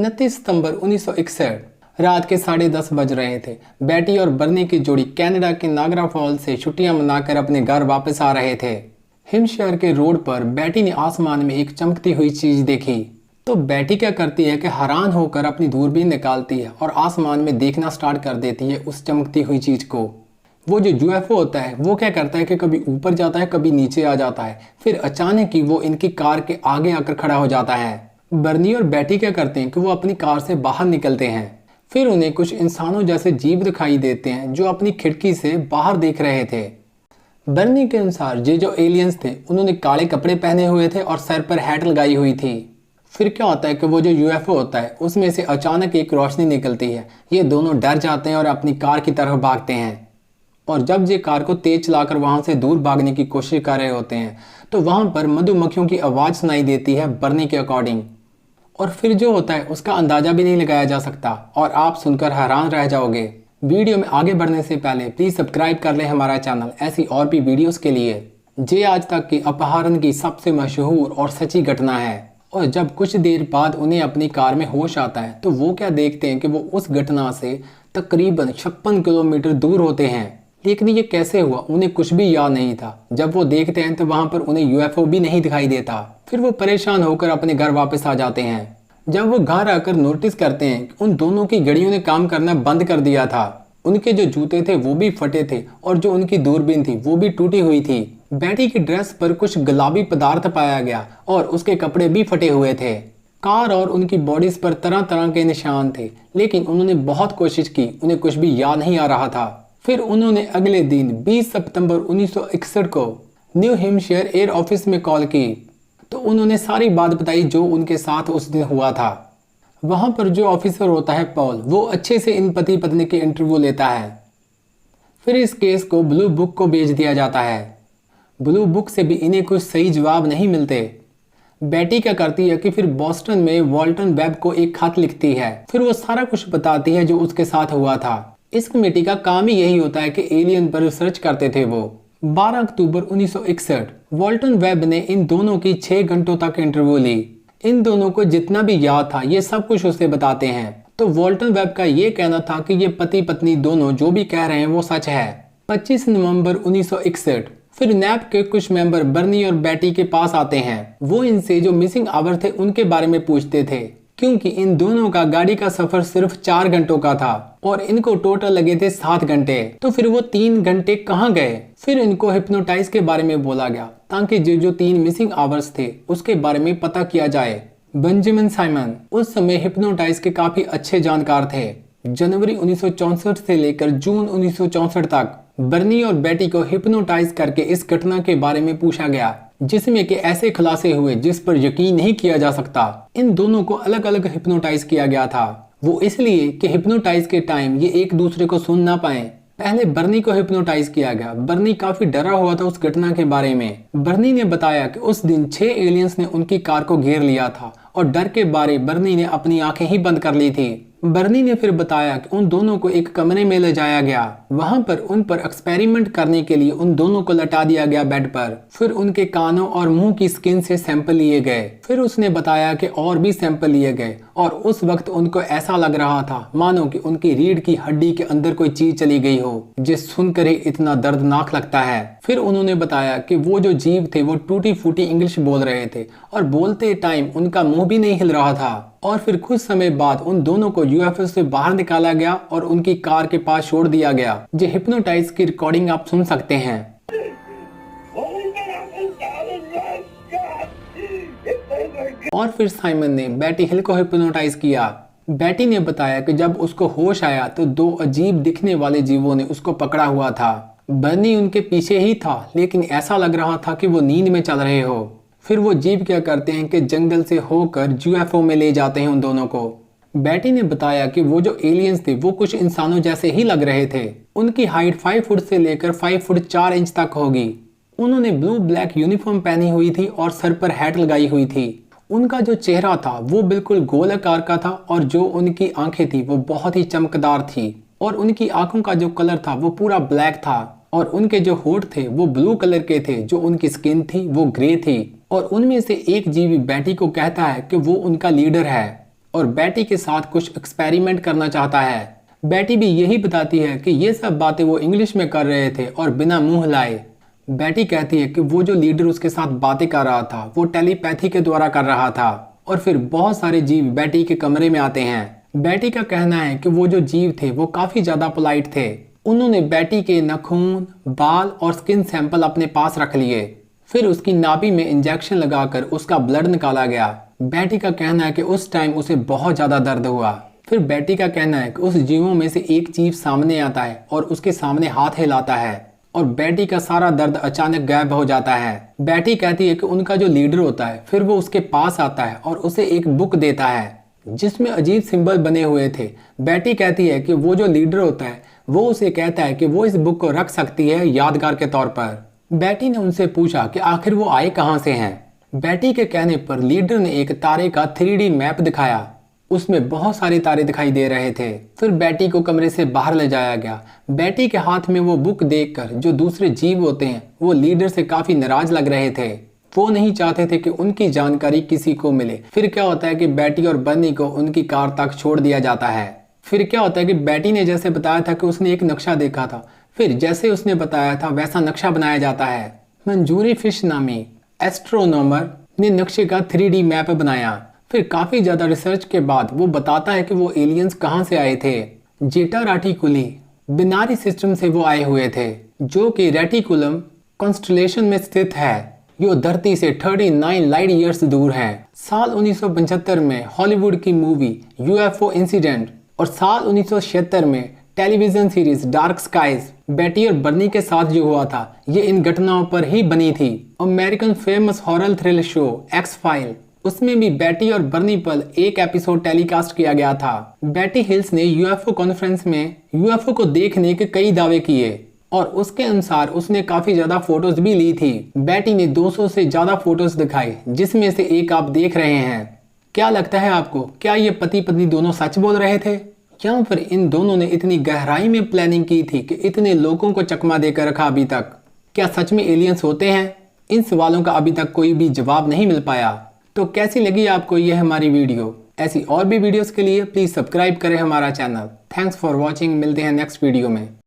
29 सितंबर 1961 रात के 10:30 बज रहे थे। बैटी और बर्नी की जोड़ी कनाडा के नागरा फॉल्स से छुट्टियां मनाकर अपने घर वापस आ रहे थे। हिमशहर के रोड पर बैटी ने आसमान में एक चमकती हुई चीज देखी। तो बैटी क्या करती है कि हैरान होकर अपनी दूरबीन निकालती है और आसमान में देखना स्टार्ट कर देती है उस चमकती हुई चीज को। वो जो यूएफओ होता है वो क्या करता है कि कभी ऊपर जाता है, कभी नीचे आ जाता है, फिर अचानक ही वो इनकी कार के आगे आकर खड़ा हो जाता है। बर्नी और बैटी क्या करते हैं कि वो अपनी कार से बाहर निकलते हैं। फिर उन्हें कुछ इंसानों जैसे जीव दिखाई देते हैं जो अपनी खिड़की से बाहर देख रहे थे। बर्नी के अनुसार ये जो एलियंस थे उन्होंने काले कपड़े पहने हुए थे और सर पर हैट लगाई हुई थी। फिर क्या होता है कि वो जो यूएफओ होता है उसमें से अचानक एक रोशनी निकलती है। ये दोनों डर जाते हैं और अपनी कार की तरफ भागते हैं। और जब ये कार को तेज चलाकर वहां से दूर भागने की कोशिश कर रहे होते हैं तो वहां पर मधुमक्खियों की आवाज सुनाई देती है बर्नी के अकॉर्डिंग। और फिर जो होता है उसका अंदाजा भी नहीं लगाया जा सकता और आप सुनकर हैरान रह जाओगे। वीडियो में आगे बढ़ने से पहले प्लीज सब्सक्राइब कर लें हमारा चैनल ऐसी और भी वीडियोस के लिए। ये आज तक के अपहरण की सबसे मशहूर और सच्ची घटना है। और जब कुछ देर बाद उन्हें अपनी कार में होश आता है तो वो क्या देखते हैं कि वो उस घटना से तकरीबन 56 किलोमीटर दूर होते हैं। लेकिन ये कैसे हुआ उन्हें कुछ भी याद नहीं था। जब वो देखते हैं तो वहां पर उन्हें यूएफओ भी नहीं दिखाई देता। फिर वो परेशान होकर अपने घर वापस आ जाते हैं। जब वो घर आकर नोटिस करते हैं कि उन दोनों की घड़ियों ने काम करना बंद कर दिया था। उनके जो जूते थे वो भी फटे थे और जो उनकी दूरबीन थी वो भी टूटी हुई थी। बैटी की ड्रेस पर कुछ गुलाबी पदार्थ पाया गया और उसके कपड़े भी फटे हुए थे। कार और उनकी बॉडीज पर तरह तरह के निशान थे, लेकिन उन्होंने बहुत कोशिश की, उन्हें कुछ भी याद नहीं आ रहा था। फिर उन्होंने अगले दिन 20 सितंबर 1961 को न्यू हिमशेयर एयर ऑफिस में कॉल की। तो उन्होंने सारी बात बताई जो उनके साथ उस दिन हुआ था। वहां पर जो ऑफिसर होता है पॉल, वो अच्छे से इन पति पत्नी के इंटरव्यू लेता है। फिर इस केस को ब्लू बुक को भेज दिया जाता है। ब्लू बुक से भी इन्हें कुछ सही जवाब नहीं मिलते। बैटी क्या करती है कि फिर बॉस्टन में वॉल्टन वेब को एक खत लिखती है। फिर वो सारा कुछ बताती है जो उसके साथ हुआ था। इस कमेटी का काम ही यही होता है कि एलियन पर रिसर्च करते थे वो। 12 अक्टूबर 1961 वॉल्टन वेब ने इन दोनों की 6 घंटों तक इंटरव्यू ली। इन दोनों को जितना भी याद था ये सब कुछ उसे बताते हैं। तो वॉल्टन वेब का ये कहना था कि ये पति पत्नी दोनों जो भी कह रहे हैं वो सच है। 25 नवंबर 1961 फिर नैप के कुछ मेंबर बर्नी और बैटी के पास आते हैं। वो इनसे जो मिसिंग आवर थे उनके बारे में पूछते थे, क्योंकि इन दोनों का गाड़ी का सफर सिर्फ 4 घंटों का था और इनको टोटल लगे थे 7 घंटे। तो फिर वो 3 घंटे कहाँ गए। फिर इनको हिप्नोटाइज के बारे में बोला गया ताकि जो 3 मिसिंग आवर्स थे उसके बारे में पता किया जाए। बेंजामिन साइमन उस समय हिप्नोटाइज के काफी अच्छे जानकार थे। जनवरी 1964 से लेकर जून 1964 तक बर्नी और बैटी को हिप्नोटाइज करके इस घटना के बारे में पूछा गया, जिसमें कि ऐसे खुलासे हुए जिस पर यकीन नहीं किया जा सकता। इन दोनों को अलग अलग हिप्नोटाइज किया गया था। वो इसलिए कि हिप्नोटाइज के टाइम ये एक दूसरे को सुन ना पाए। पहले बर्नी को हिप्नोटाइज किया गया। बर्नी काफी डरा हुआ था उस घटना के बारे में। बर्नी ने बताया कि उस दिन 6 एलियंस ने उनकी कार को घेर लिया था और डर के बारे बर्नी ने अपनी आंखें ही बंद कर ली थी। बर्नी ने फिर बताया कि उन दोनों को एक कमरे में ले जाया गया। वहां पर उन पर एक्सपेरिमेंट करने के लिए उन दोनों को लटा दिया गया बेड पर। फिर उनके कानों और मुंह की स्किन से सैंपल लिए गए। फिर उसने बताया कि और भी सैंपल लिए गए और उस वक्त उनको ऐसा लग रहा था मानो कि उनकी रीढ़ की हड्डी के अंदर कोई चीज चली गई हो, जिस सुनकर ही इतना दर्दनाक लगता है। फिर उन्होंने बताया कि वो जो जीव थे वो टूटी फूटी इंग्लिश बोल रहे थे और बोलते टाइम उनका मुंह भी नहीं हिल रहा था। और फिर कुछ समय बाद उन दोनों को यूएफओ से बाहर निकाला गया और उनकी कार के पास छोड़ दिया गया। जो हिप्नोटाइज की रिकॉर्डिंग आप सुन सकते हैं। और फिर साइमन ने बैटी हिल को हिप्नोटाइज किया। बैटी ने बताया कि जब उसको होश आया तो 2 अजीब दिखने वाले जीवों ने उसको पकड़ा हुआ था। बर्नी उनके पीछे ही था, लेकिन ऐसा लग रहा था कि वो नींद में चल रहे हो। फिर वो जीव क्या करते हैं कि जंगल से होकर यूएफओ में ले जाते हैं उन दोनों को। बैटी ने बताया कि वो जो एलियंस थे वो कुछ इंसानों जैसे ही लग रहे थे। उनकी हाइट 5 फुट से लेकर 5 फुट 4 इंच तक होगी। उन्होंने ब्लू ब्लैक यूनिफॉर्म पहनी हुई थी और सर पर हैट लगाई हुई थी। उनका जो चेहरा था वो बिल्कुल गोल आकार का था और जो उनकी आंखें थी वो बहुत ही चमकदार थी और उनकी आंखों का जो कलर था वो पूरा ब्लैक था और उनके जो होंठ थे वो ब्लू कलर के थे। जो उनकी स्किन थी वो ग्रे थी और उनमें से एक जीवी बैटी को कहता है कि वो उनका लीडर है। और बेटी के साथ कुछ एक्सपेरिमेंट करना चाहता है। बेटी भी यही बताती है कि ये सब बातें वो इंग्लिश में कर रहे थे और बिना मुंह लाए। बेटी कहती है कि वो जो लीडर उसके साथ बातें कर रहा था वो टेलीपैथी के द्वारा कर रहा था। और फिर बहुत सारे जीव बेटी के कमरे में आते हैं। बेटी का कहना है कि वो जो जीव थे वो काफी ज्यादा पोलाइट थे। उन्होंने बेटी के नाखून, बाल और स्किन सैंपल अपने पास रख लिए। फिर उसकी नाभि में इंजेक्शन लगाकर उसका ब्लड निकाला गया। बेटी का कहना है कि उस टाइम उसे बहुत ज्यादा दर्द हुआ। फिर बेटी का कहना है कि उस जीवों में से एक जीव सामने आता है और उसके सामने हाथ हिलाता है और बेटी का सारा दर्द अचानक गायब हो जाता है। बेटी कहती है कि उनका जो लीडर होता है फिर वो उसके पास आता है और उसे एक बुक देता है जिसमें अजीब सिंबल बने हुए थे। बेटी कहती है कि वो जो लीडर होता है वो उसे कहता है कि वो इस बुक को रख सकती है यादगार के तौर पर। बेटी ने उनसे पूछा कि आखिर वो आए कहाँ से हैं। बेटी के कहने पर लीडर ने एक तारे का 3D मैप दिखाया। उसमें बहुत सारे तारे दिखाई दे रहे थे। फिर बेटी को कमरे से बाहर ले जाया गया। बेटी के हाथ में वो बुक देखकर जो दूसरे जीव होते हैं वो लीडर से काफी नाराज लग रहे थे। वो नहीं चाहते थे कि उनकी जानकारी किसी को मिले। फिर क्या होता है कि बेटी और बर्नी को उनकी कार तक छोड़ दिया जाता है। फिर क्या होता है कि बेटी ने जैसे बताया था कि उसने एक नक्शा देखा था, फिर जैसे उसने बताया था वैसा नक्शा बनाया जाता है। मंजूरी फिश नामी एस्ट्रोनॉमर ने नक्शे का 3D मैप बनाया। फिर काफी ज्यादा रिसर्च के बाद वो बताता है कि वो एलियंस कहाँ से आए थे। जेटा रेटिकुली बिनारी सिस्टम से वो आए हुए थे जो कि रेटिकुलम कॉन्स्टलेशन में स्थित है। यो धरती से 39 लाइट ईयर्स दूर है। साल 1975 में हॉलीवुड की मूवी यूएफओ इंसिडेंट और साल 1976 में टेलीविजन सीरीज डार्क स्काइज बेटी और बर्नी के साथ जो हुआ था ये इन घटनाओं पर ही बनी थी। American famous horror thrill show x file, उसमें भी बेटी और बर्नी पर एक एपिसोड टेलीकास्ट किया गया था। बेटी हिल्स ने यूएफओ कॉन्फ्रेंस में यूएफओ को देखने के कई दावे किए और उसके अनुसार उसने काफी ज्यादा फोटोज भी ली थी। बेटी ने 200 से ज्यादा फोटोज दिखाई जिसमें से एक आप देख रहे हैं। क्या लगता है आपको, क्या ये पति पत्नी दोनों सच बोल रहे थे या फिर इन दोनों ने इतनी गहराई में प्लानिंग की थी कि इतने लोगों को चकमा देकर रखा अभी तक? क्या सच में एलियंस होते हैं? इन सवालों का अभी तक कोई भी जवाब नहीं मिल पाया। तो कैसी लगी आपको यह हमारी वीडियो? ऐसी और भी वीडियोस के लिए प्लीज सब्सक्राइब करें हमारा चैनल। Thanks for watching. मिलते हैं नेक्स्ट वीडियो में।